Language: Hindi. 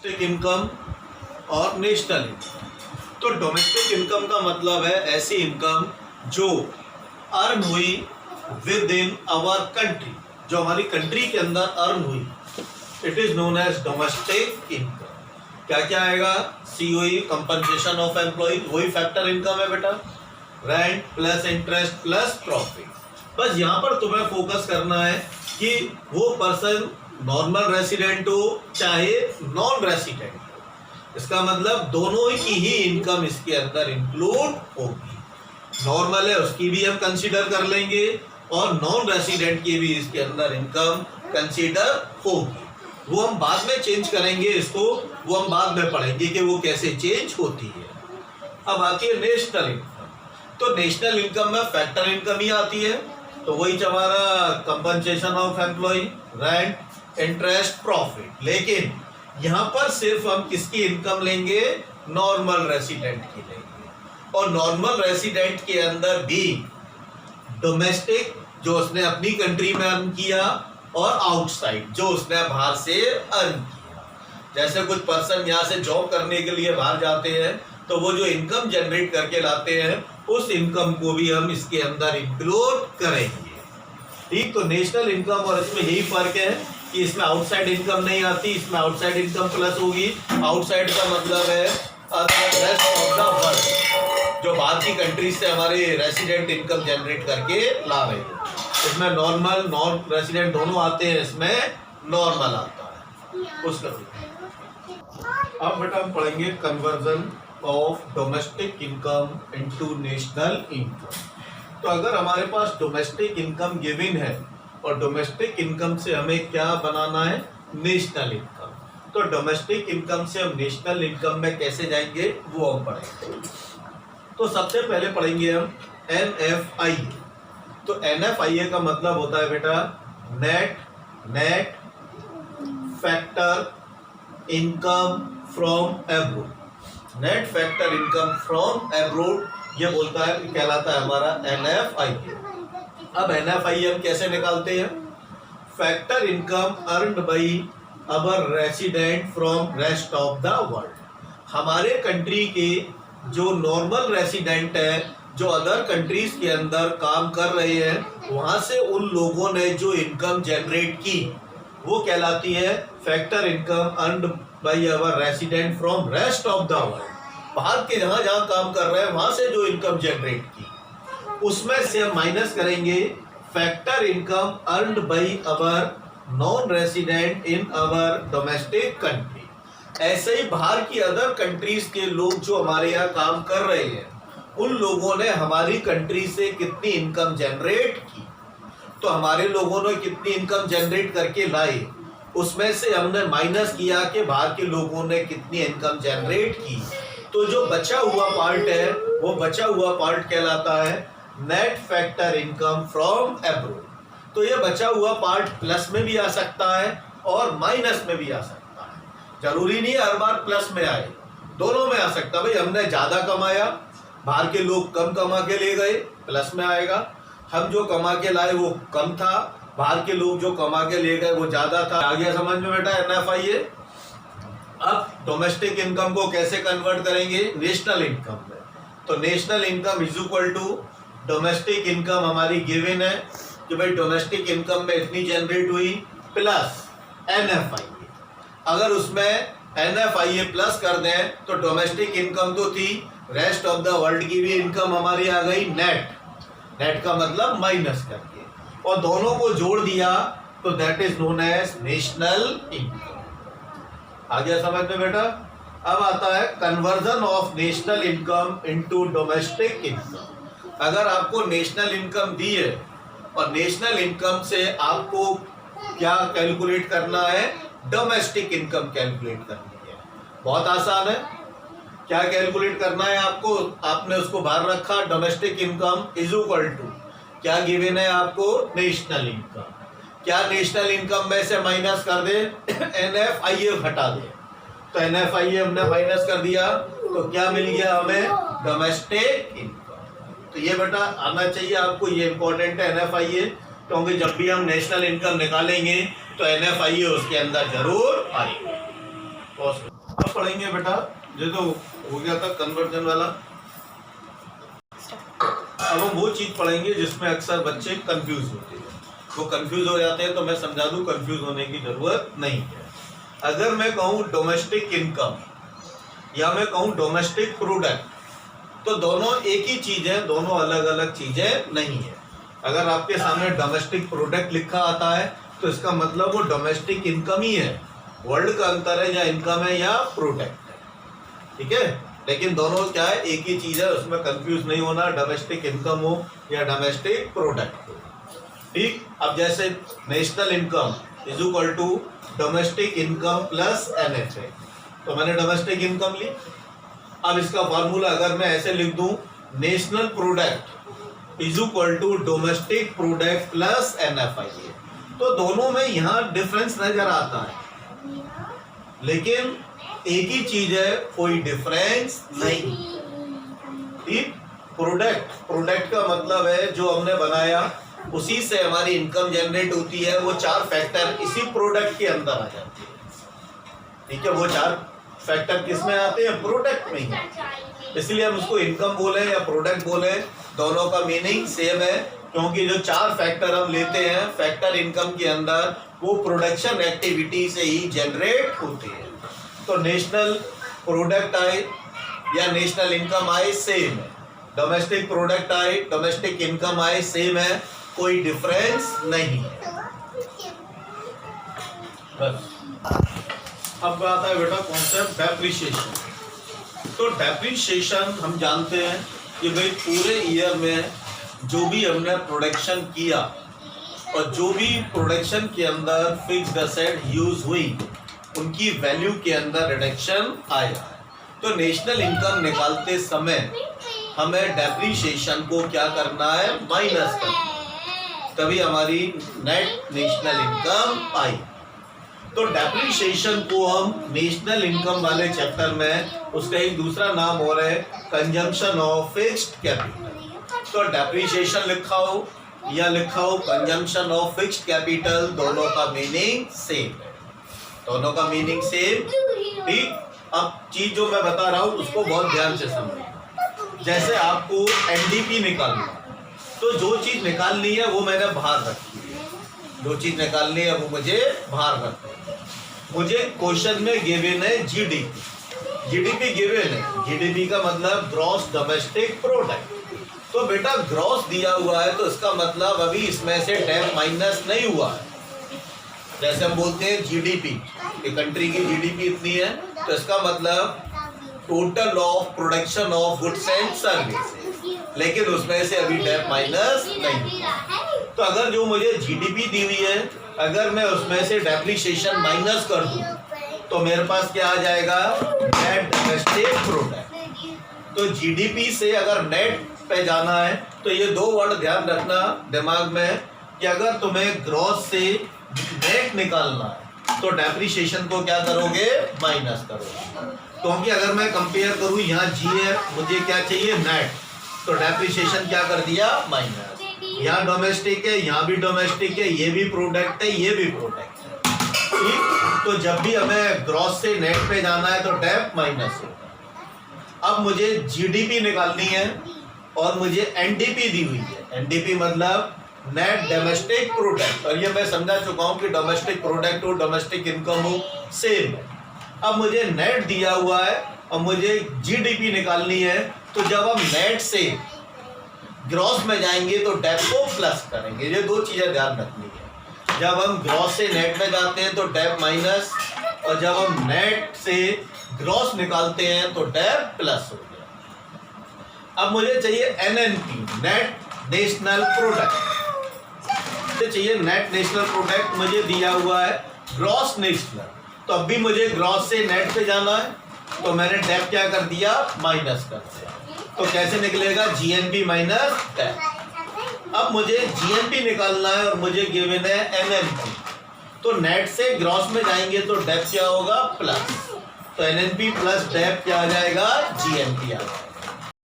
डोमेस्टिक इनकम और नेशनल इनकम। तो डोमेस्टिक इनकम का मतलब है ऐसी इनकम जो अर्न हुई विद इन आवर कंट्री, जो हमारी कंट्री के अंदर अर्न हुई, it is known as domestic income. क्या क्या आएगा? सीओई, कंपनसेशन ऑफ एम्प्लॉय, वही फैक्टर इनकम है बेटा, rent plus interest plus profit. बस यहाँ पर तुम्हें फोकस करना है कि वो पर्सन नॉर्मल रेसिडेंट हो चाहे नॉन रेसिडेंट हो, इसका मतलब दोनों की ही इनकम इसके अंदर इंक्लूड होगी। नॉर्मल है उसकी भी हम कंसीडर कर लेंगे और नॉन रेसिडेंट की भी इसके अंदर इनकम कंसीडर होगी। वो हम बाद में चेंज करेंगे, इसको वो हम बाद में पढ़ेंगे कि वो कैसे चेंज होती है। अब आती है नेशनल इनकम। तो नेशनल इनकम में फैक्टर इनकम ही आती है, तो वही हमारा compensation of employ, rent, interest, profit. लेकिन यहाँ पर सिर्फ हम किसकी इनकम लेंगे? नॉर्मल रेसिडेंट की लेंगे। और नॉर्मल रेसिडेंट के अंदर भी डोमेस्टिक जो उसने अपनी कंट्री में अर्न किया और आउटसाइड जो उसने बाहर से अर्न किया। जैसे कुछ पर्सन यहाँ से जॉब करने के लिए बाहर जाते हैं तो वो जो इनकम जनरेट करके लाते हैं उस इनकम को भी हम इसके अंदर इंक्लूड करेंगे। ठीक, तो नेशनल इनकम और इसमें यही फर्क है कि इसमें आउटसाइड इनकम नहीं आती, इसमें आउटसाइड इनकम प्लस होगी। आउटसाइड का मतलब है रेस्ट ऑफ द वर्ल्ड, जो बाहर की कंट्री से हमारे रेसिडेंट इनकम जनरेट करके ला रहे हैं। इसमें नॉर्मल नॉन रेसिडेंट दोनों आते हैं, इसमें नॉर्मल आता है उसका। अब बेटा हम पढ़ेंगे conversion of domestic income into national income. तो अगर हमारे पास डोमेस्टिक इनकम गिवन है और डोमेस्टिक इनकम से हमें क्या बनाना है? National income. तो डोमेस्टिक इनकम से हम नेशनल इनकम में कैसे जाएंगे वो हम पढ़ेंगे। तो सबसे पहले पढ़ेंगे हम NFIA। तो NFIA का मतलब होता है बेटा net factor income from abroad. Net factor income from abroad ये बोलता है, कहलाता है हमारा NFIA। अब NFIA हम कैसे निकालते हैं? Factor income earned by our resident from rest of the world. हमारे कंट्री के जो नॉर्मल रेसिडेंट है, जो अदर कंट्रीज के अंदर काम कर रहे हैं, वहां से उन लोगों ने जो इनकम जनरेट की वो कहलाती है factor income earned by our resident from rest of the world. बाहर के जहां जहां काम कर रहे हैं वहां से जो इनकम जनरेट की उसमें से हम माइनस करेंगे factor income earned by our non resident in our domestic country. ऐसे ही बाहर की अदर कंट्रीज के लोग जो हमारे यहाँ काम कर रहे हैं उन लोगों ने हमारी कंट्री से कितनी इनकम जनरेट की, तो हमारे लोगों ने कितनी इनकम जनरेट करके लाए, उसमें से हमने माइनस किया कि बाहर के लोगों ने कितनी इनकम जनरेट की। तो जो बचा हुआ पार्ट है वो बचा हुआ पार्ट कहलाता है net factor income from abroad. तो ये बचा हुआ पार्ट प्लस में भी आ सकता है और माइनस में भी आ सकता है, जरूरी नहीं हर बार प्लस में आए, दोनों में आ सकता है। भाई हमने ज्यादा कमाया, बाहर के लोग कम कमा के ले गए, प्लस में आएगा। हम जो कमा के लाए वो कम था, बाहर के लोग जो कमा के ले गए वो ज्यादा था। आ गया समझ में बेटा NFIA? अब डोमेस्टिक इनकम को कैसे कन्वर्ट करेंगे नेशनल इनकम में? तो national income is equal to domestic income हमारी गिवन है कि भाई डोमेस्टिक इनकम में इतनी जनरेट हुई प्लस NFIA। अगर उसमें NFIA प्लस कर दें तो डोमेस्टिक इनकम तो थी, रेस्ट ऑफ द वर्ल्ड की भी इनकम हमारी आ गई नेट का मतलब माइनस करके, और दोनों को जोड़ दिया तो that is known as national income. आ गया समझ में बेटा? अब आता है conversion of national income into domestic income. अगर आपको नेशनल इनकम दी है और नेशनल इनकम से आपको क्या कैलकुलेट करना है? डोमेस्टिक इनकम कैलकुलेट करनी है। बहुत आसान है। क्या कैलकुलेट करना है आपको? आपने उसको बाहर रखा, domestic income is equal to क्या गिवन है आपको? National income. क्या नेशनल इनकम में से माइनस कर दे? NFIA घटा दे। तो NFIA हमने माइनस कर दिया तो क्या मिल गया हमें? Domestic income. तो ये बेटा आना चाहिए आपको, ये इंपॉर्टेंट है NFIA, क्योंकि जब भी हम नेशनल इनकम निकालेंगे तो NFIA उसके अंदर जरूर आएगी। अब पढ़ेंगे बेटा, ये तो हो गया था कन्वर्जन वाला। अब हम वो चीज पढ़ेंगे जिसमें अक्सर बच्चे कंफ्यूज होते हैं। वो कंफ्यूज हो जाते हैं तो मैं समझा दूं, कंफ्यूज होने की जरूरत नहीं है। अगर मैं कहूँ डोमेस्टिक इनकम या मैं कहूँ डोमेस्टिक प्रोडक्ट, तो दोनों एक ही चीज है, दोनों अलग अलग चीजें नहीं है। अगर आपके सामने डोमेस्टिक प्रोडक्ट लिखा आता है तो इसका मतलब वो डोमेस्टिक इनकम ही है। वर्ड का अंतर है, या इनकम है या प्रोडक्ट है, ठीक है। लेकिन दोनों क्या है, एक ही चीज है, उसमें कंफ्यूज नहीं होना, डोमेस्टिक इनकम हो या डोमेस्टिक प्रोडक्ट हो, ठीक। अब जैसे national income is equal to domestic income plus NFA, तो मैंने डोमेस्टिक इनकम ली। अब इसका फॉर्मूला अगर मैं ऐसे लिख दूं, national product is equal to domestic product plus NFI, तो दोनों में यहाँ डिफरेंस नजर आता है, लेकिन एक ही चीज है, कोई डिफरेंस नहीं, ठीक। प्रोडक्ट का मतलब है जो हमने बनाया उसी से हमारी इनकम जनरेट होती है। वो चार फैक्टर इसी प्रोडक्ट के अंदर आ जाते हैं, ठीक है। वो चार फैक्टर किस में आते हैं, प्रोडक्ट में ही। इसलिए हम उसको इनकम बोले या प्रोडक्ट बोले, दोनों का मीनिंग सेम है, क्योंकि जो चार फैक्टर हम लेते हैं फैक्टर इनकम के अंदर, वो प्रोडक्शन एक्टिविटी से ही जनरेट होते हैं। तो नेशनल प्रोडक्ट आए या नेशनल इनकम आए, सेम है। डोमेस्टिक प्रोडक्ट आए, डोमेस्टिक इनकम आए, सेम है, कोई डिफरेंस नहीं है। बस अब आता है बेटा कॉन्सेप्ट डेप्रिसिएशन। तो डेप्रिसिएशन हम जानते हैं कि भाई पूरे ईयर में जो भी हमने प्रोडक्शन किया और जो भी प्रोडक्शन के अंदर फिक्स्ड एसेट यूज हुई, उनकी वैल्यू के अंदर रिडक्शन आया। तो नेशनल इनकम निकालते समय हमें डेप्रिसिएशन को क्या करना है, माइनस करना है, तभी हमारी नेट नेशनल इनकम आई। तो डेप्रिसिएशन को हम नेशनल इनकम वाले चैप्टर में, उसका एक दूसरा नाम और है कंजम्पशन ऑफ फिक्स्ड कैपिटल। तो डेप्रिसिएशन लिखा हो या लिखा हो कंजम्पशन ऑफ फिक्स्ड कैपिटल, दोनों का मीनिंग सेम है, दोनों का मीनिंग सेम, ठीक। अब चीज जो मैं बता रहा हूं उसको बहुत ध्यान से समझना। जैसे आपको NDP निकालना, तो जो चीज निकालनी है वो मैंने बाहर रखी है, जो चीज निकालनी है वो मुझे बाहर रखनी है। मुझे क्वेश्चन में गिवन है GDP गिवन है। GDP का मतलब ग्रॉस डोमेस्टिक प्रोडक्ट। तो बेटा ग्रॉस दिया हुआ है तो इसका मतलब अभी इसमें से डेप माइनस नहीं हुआ है। जैसे हम बोलते हैं GDP, कंट्री की GDP इतनी है, तो इसका मतलब total of production of goods and service, लेकिन उसमें से अभी डेप माइनस नहीं। तो अगर जो मुझे GDP दी हुई है, अगर मैं उसमें से डेप्रिसिएशन माइनस कर दूं, तो मेरे पास क्या आ जाएगा, नेट डोमेस्टिक प्रोडक्ट। तो GDP से अगर नेट पे जाना है तो ये दो वर्ड ध्यान रखना दिमाग में, कि अगर तुम्हें ग्रॉस से नेट निकालना है तो डेप्रिसिएशन को क्या करोगे, माइनस करोगे। क्योंकि अगर मैं कंपेयर करूं, यहाँ G है, मुझे क्या चाहिए, नेट, तो डेप्रिसिएशन क्या कर दिया, माइनस। यहाँ डोमेस्टिक है, यहाँ भी डोमेस्टिक है, ये भी प्रोडक्ट है, ये भी प्रोडक्ट है, ठीक। तो जब भी हमें ग्रॉस से नेट पे जाना है तो डेप माइनस होगा। अब मुझे GDP निकालनी है और मुझे NDP दी हुई है। NDP मतलब नेट डोमेस्टिक प्रोडक्ट, और ये मैं समझा चुका हूं कि डोमेस्टिक प्रोडक्ट हो, डोमेस्टिक इनकम हो, सेम है। अब मुझे नेट दिया हुआ है और मुझे GDP निकालनी है, तो जब हम नेट से ग्रॉस में जाएंगे तो डेप को प्लस करेंगे। ये दो चीजें ध्यान रखनी है। जब हम ग्रॉस से नेट में जाते हैं तो डेप माइनस, और जब हम नेट से ग्रॉस निकालते हैं तो डेप प्लस हो गया। अब मुझे चाहिए NNP, नेट नेशनल प्रोडक्ट, चाहिए नेट नेशनल प्रोडक्ट, मुझे दिया हुआ है ग्रॉस नेशनल। तो अब भी मुझे ग्रॉस से नेट पे जाना है, तो मैंने डेप क्या कर दिया, माइनस कर दिया। तो कैसे निकलेगा, GNP माइनस डेप। अब मुझे GNP निकालना है और मुझे गिवन है NNP, तो नेट से ग्रॉस में जाएंगे तो डेप क्या होगा, प्लस, तो NNP प्लस डेप क्या आ जाएगा, GNP आ जाएगा।